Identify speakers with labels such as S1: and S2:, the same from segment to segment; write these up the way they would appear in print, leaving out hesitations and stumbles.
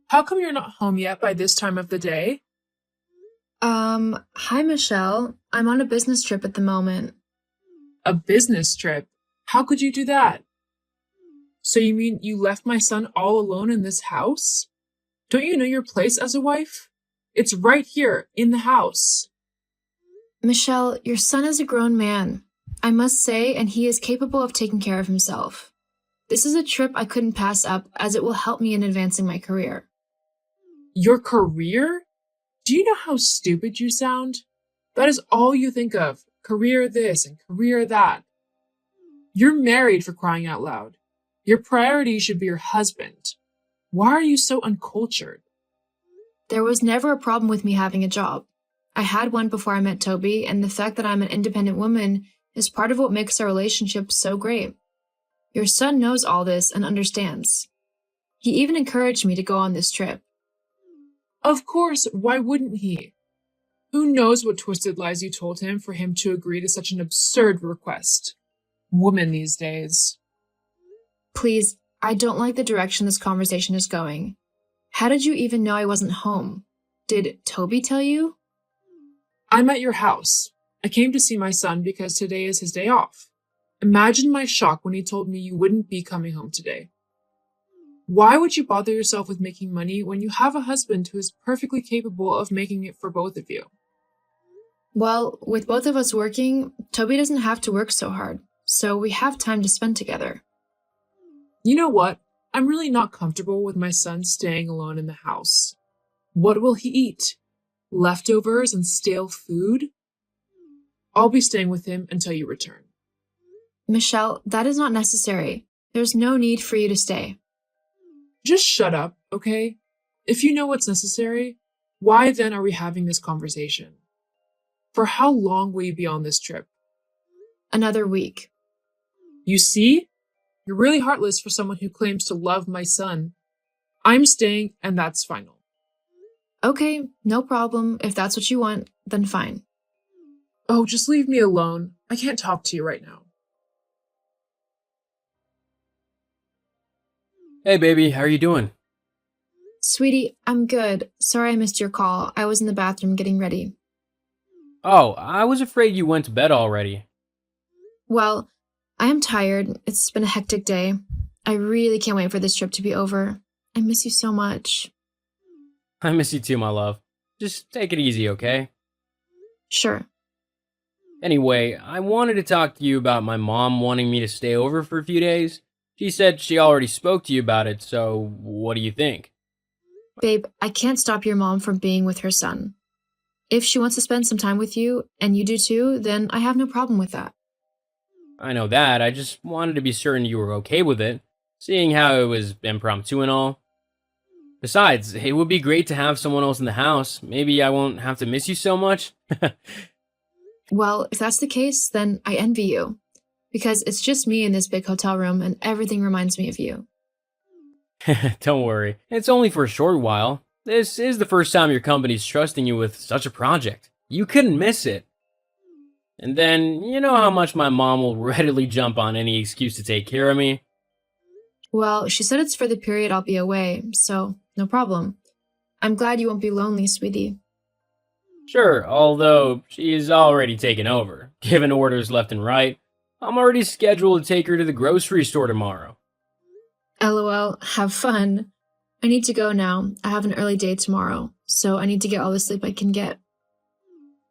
S1: How come you're not home yet by this time of the day?
S2: Hi, Michelle. I'm on a business trip at the moment.
S1: A business trip? How could you do that? So you mean you left my son all alone in this house? Don't you know your place as a wife? It's right here, in the house.
S2: Michelle, your son is a grown man. I must say, and he is capable of taking care of himself. This is a trip I couldn't pass up as it will help me in advancing my career.
S1: Your career? Do you know how stupid you sound? That is all you think of. Career this and career that. You're married, for crying out loud. Your priority should be your husband. Why are you so uncultured?
S2: There was never a problem with me having a job. I had one before I met Toby, and the fact that I'm an independent woman is part of what makes our relationship so great. Your son knows all this and understands. He even encouraged me to go on this trip.
S1: Of course, why wouldn't he? Who knows what twisted lies you told him for him to agree to such an absurd request? Women these days.
S2: Please, I don't like the direction this conversation is going. How did you even know I wasn't home? Did Toby tell you?
S1: I'm at your house. I came to see my son because today is his day off. Imagine my shock when he told me you wouldn't be coming home today. Why would you bother yourself with making money when you have a husband who is perfectly capable of making it for both of you?
S2: Well, with both of us working, Toby doesn't have to work so hard, so we have time to spend together.
S1: You know what? I'm really not comfortable with my son staying alone in the house. What will he eat? Leftovers and stale food? I'll be staying with him until you return.
S2: Michelle, that is not necessary. There's no need for you to stay.
S1: Just shut up, okay? If you know what's necessary, why then are we having this conversation? For how long will you be on this trip?
S2: Another week.
S1: You see? You're really heartless for someone who claims to love my son. I'm staying, and that's final.
S2: Okay, no problem. If that's what you want, then fine.
S1: Oh, just leave me alone. I can't talk to you right now.
S3: Hey baby, how are you doing?
S2: Sweetie, I'm good. Sorry I missed your call. I was in the bathroom getting ready.
S3: Oh, I was afraid you went to bed already.
S2: Well, I am tired. It's been a hectic day. I really can't wait for this trip to be over. I miss you so much.
S3: I miss you too, my love. Just take it easy, okay?
S2: Sure.
S3: Anyway, I wanted to talk to you about my mom wanting me to stay over for a few days. She said she already spoke to you about it, so what do you think?
S2: Babe, I can't stop your mom from being with her son. If she wants to spend some time with you, and you do too, then I have no problem with that.
S3: I know that, I just wanted to be certain you were okay with it, seeing how it was impromptu and all. Besides, it would be great to have someone else in the house. Maybe I won't have to miss you so much.
S2: Well, if that's the case, then I envy you. Because it's just me in this big hotel room and everything reminds me of you.
S3: Don't worry, it's only for a short while. This is the first time your company's trusting you with such a project. You couldn't miss it. And then, you know how much my mom will readily jump on any excuse to take care of me?
S2: Well, she said it's for the period I'll be away, so no problem. I'm glad you won't be lonely, sweetie.
S3: Sure, although she's already taken over, given orders left and right. I'm already scheduled to take her to the grocery store tomorrow.
S2: LOL, have fun. I need to go now. I have an early day tomorrow, so I need to get all the sleep I can get.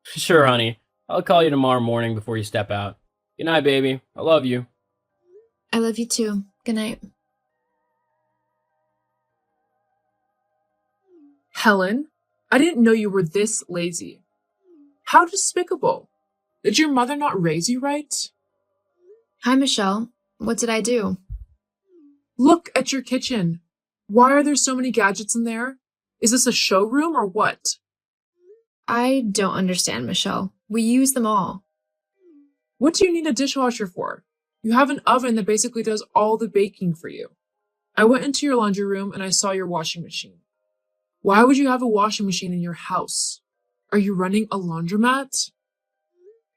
S3: Sure, honey. I'll call you tomorrow morning before you step out. Good night, baby. I love you.
S2: I love you too. Good night.
S1: Helen, I didn't know you were this lazy. How despicable. Did your mother not raise you right?
S2: Hi, Michelle. What did I do?
S1: Look at your kitchen. Why are there so many gadgets in there? Is this a showroom or what?
S2: I don't understand, Michelle. We use them all.
S1: What do you need a dishwasher for? You have an oven that basically does all the baking for you. I went into your laundry room and I saw your washing machine. Why would you have a washing machine in your house? Are you running a laundromat?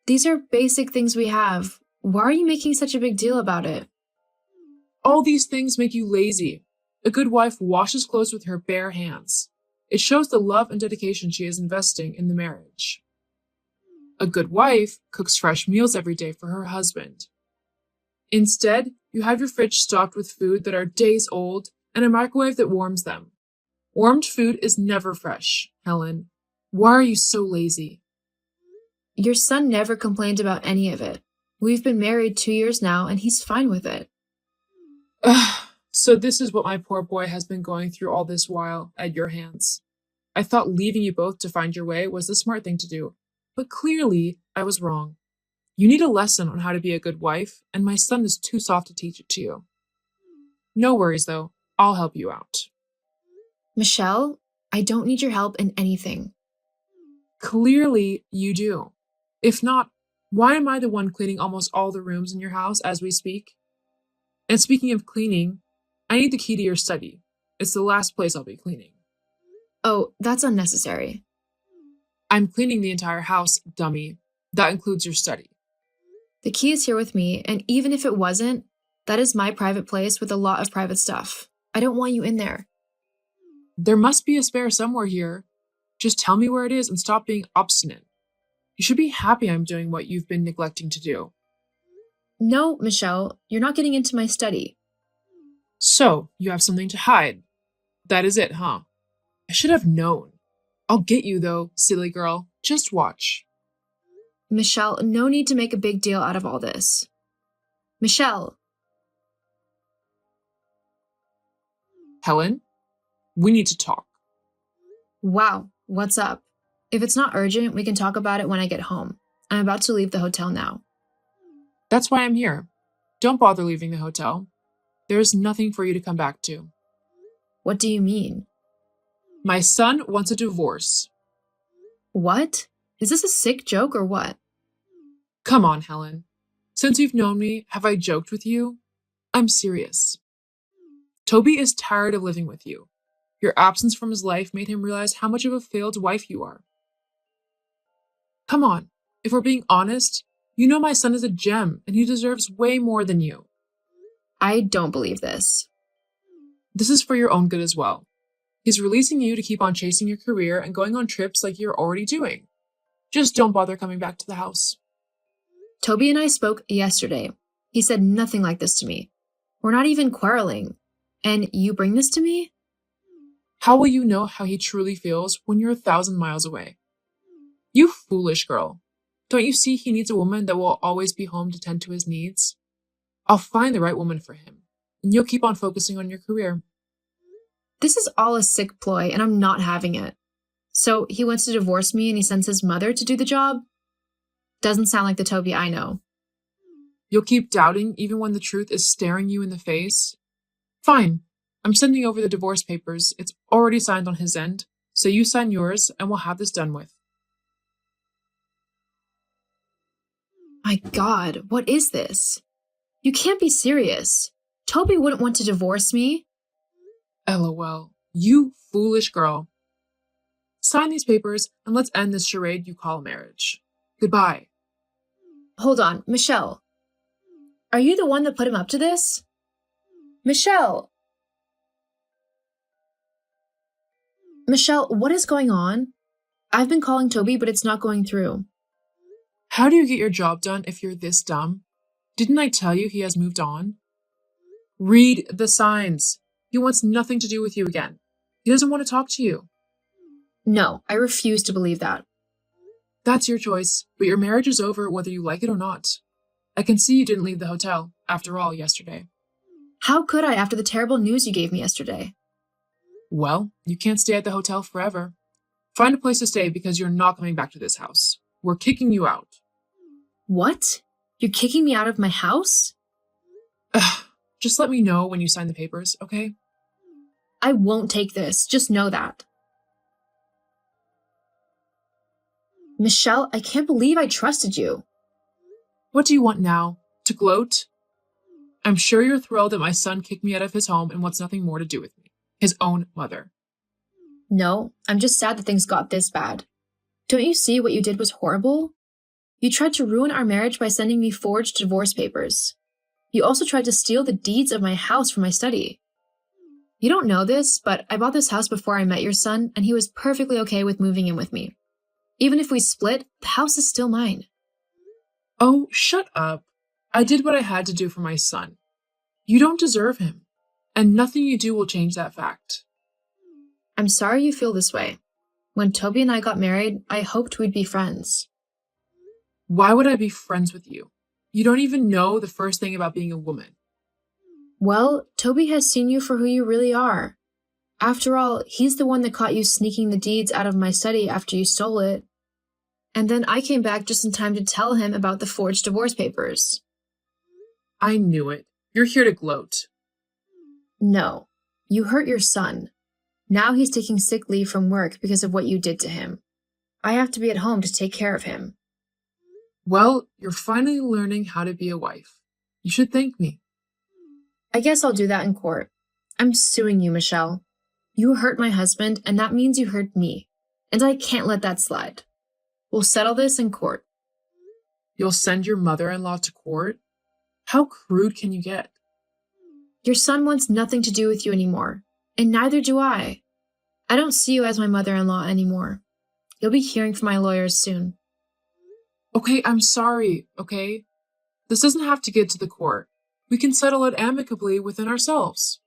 S2: These are basic things we have. Why are you making such a big deal about it?
S1: All these things make you lazy. A good wife washes clothes with her bare hands. It shows the love and dedication she is investing in the marriage. A good wife cooks fresh meals every day for her husband. Instead, you have your fridge stocked with food that are days old and a microwave that warms them. Warmed food is never fresh, Helen. Why are you so lazy?
S2: Your son never complained about any of it. We've been married 2 years now, and he's fine with it.
S1: Ugh, so this is what my poor boy has been going through all this while, at your hands. I thought leaving you both to find your way was the smart thing to do, but clearly I was wrong. You need a lesson on how to be a good wife, and my son is too soft to teach it to you. No worries, though. I'll help you out.
S2: Michelle, I don't need your help in anything.
S1: Clearly you do. If not, why am I the one cleaning almost all the rooms in your house as we speak? And speaking of cleaning, I need the key to your study. It's the last place I'll be cleaning.
S2: Oh, that's unnecessary.
S1: I'm cleaning the entire house, dummy. That includes your study.
S2: The key is here with me, and even if it wasn't, that is my private place with a lot of private stuff. I don't want you in there.
S1: There must be a spare somewhere here. Just tell me where it is and stop being obstinate. You should be happy I'm doing what you've been neglecting to do.
S2: No, Michelle, you're not getting into my study.
S1: So, you have something to hide. That is it, huh? I should have known. I'll get you, though, silly girl. Just watch.
S2: Michelle, no need to make a big deal out of all this. Michelle.
S1: Helen, we need to talk.
S2: Wow, what's up? If it's not urgent, we can talk about it when I get home. I'm about to leave the hotel now.
S1: That's why I'm here. Don't bother leaving the hotel. There is nothing for you to come back to.
S2: What do you mean?
S1: My son wants a divorce.
S2: What? Is this a sick joke or what?
S1: Come on, Helen. Since you've known me, have I joked with you? I'm serious. Toby is tired of living with you. Your absence from his life made him realize how much of a failed wife you are. Come on, if we're being honest, you know my son is a gem and he deserves way more than you.
S2: I don't believe this.
S1: This is for your own good as well. He's releasing you to keep on chasing your career and going on trips like you're already doing. Just don't bother coming back to the house.
S2: Toby and I spoke yesterday. He said nothing like this to me. We're not even quarreling. And you bring this to me?
S1: How will you know how he truly feels when you're 1,000 miles away? You foolish girl. Don't you see he needs a woman that will always be home to tend to his needs? I'll find the right woman for him, and you'll keep on focusing on your career.
S2: This is all a sick ploy, and I'm not having it. So he wants to divorce me and he sends his mother to do the job? Doesn't sound like the Toby I know.
S1: You'll keep doubting even when the truth is staring you in the face? Fine. I'm sending over the divorce papers. It's already signed on his end, so you sign yours and we'll have this done with.
S2: My God, what is this? You can't be serious. Toby wouldn't want to divorce me.
S1: LOL. You foolish girl. Sign these papers and let's end this charade you call marriage. Goodbye.
S2: Hold on, Michelle. Are you the one that put him up to this? Michelle! Michelle, what is going on? I've been calling Toby, but it's not going through.
S1: How do you get your job done if you're this dumb? Didn't I tell you he has moved on? Read the signs. He wants nothing to do with you again. He doesn't want to talk to you.
S2: No, I refuse to believe that.
S1: That's your choice, but your marriage is over whether you like it or not. I can see you didn't leave the hotel, after all, yesterday.
S2: How could I after the terrible news you gave me yesterday?
S1: Well, you can't stay at the hotel forever. Find a place to stay because you're not coming back to this house. We're kicking you out.
S2: What? You're kicking me out of my house?
S1: Ugh, just let me know when you sign the papers, okay?
S2: I won't take this. Just know that. Michelle, I can't believe I trusted you.
S1: What do you want now? To gloat? I'm sure you're thrilled that my son kicked me out of his home and wants nothing more to do with me. His own mother.
S2: No, I'm just sad that things got this bad. Don't you see what you did was horrible? You tried to ruin our marriage by sending me forged divorce papers. You also tried to steal the deeds of my house from my study. You don't know this, but I bought this house before I met your son, and he was perfectly okay with moving in with me. Even if we split, the house is still mine.
S1: Oh, shut up. I did what I had to do for my son. You don't deserve him, and nothing you do will change that fact.
S2: I'm sorry you feel this way. When Toby and I got married, I hoped we'd be friends.
S1: Why would I be friends with you? You don't even know the first thing about being a woman.
S2: Well, Toby has seen you for who you really are. After all, he's the one that caught you sneaking the deeds out of my study after you stole it. And then I came back just in time to tell him about the forged divorce papers.
S1: I knew it. You're here to gloat.
S2: No, you hurt your son. Now he's taking sick leave from work because of what you did to him. I have to be at home to take care of him.
S1: Well, you're finally learning how to be a wife. You should thank me.
S2: I guess I'll do that in court. I'm suing you, Michelle. You hurt my husband, and that means you hurt me. And I can't let that slide. We'll settle this in court.
S1: You'll send your mother-in-law to court? How crude can you get?
S2: Your son wants nothing to do with you anymore, and neither do I. I don't see you as my mother-in-law anymore. You'll be hearing from my lawyers soon.
S1: Okay, I'm sorry, okay? This doesn't have to get to the court. We can settle it amicably within ourselves.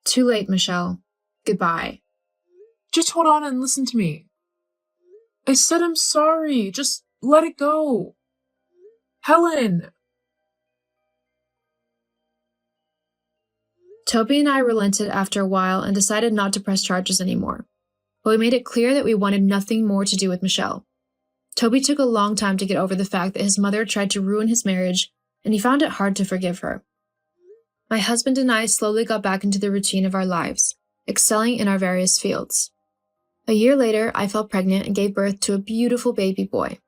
S2: Too late, Michelle. Goodbye.
S1: Just hold on and listen to me. I said I'm sorry. Just let it go. Helen!
S2: Toby and I relented after a while and decided not to press charges anymore. But we made it clear that we wanted nothing more to do with Michelle. Toby took a long time to get over the fact that his mother tried to ruin his marriage, and he found it hard to forgive her. My husband and I slowly got back into the routine of our lives, excelling in our various fields. A year later, I fell pregnant and gave birth to a beautiful baby boy.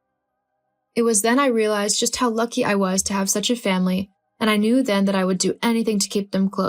S2: It was then I realized just how lucky I was to have such a family, and I knew then that I would do anything to keep them close.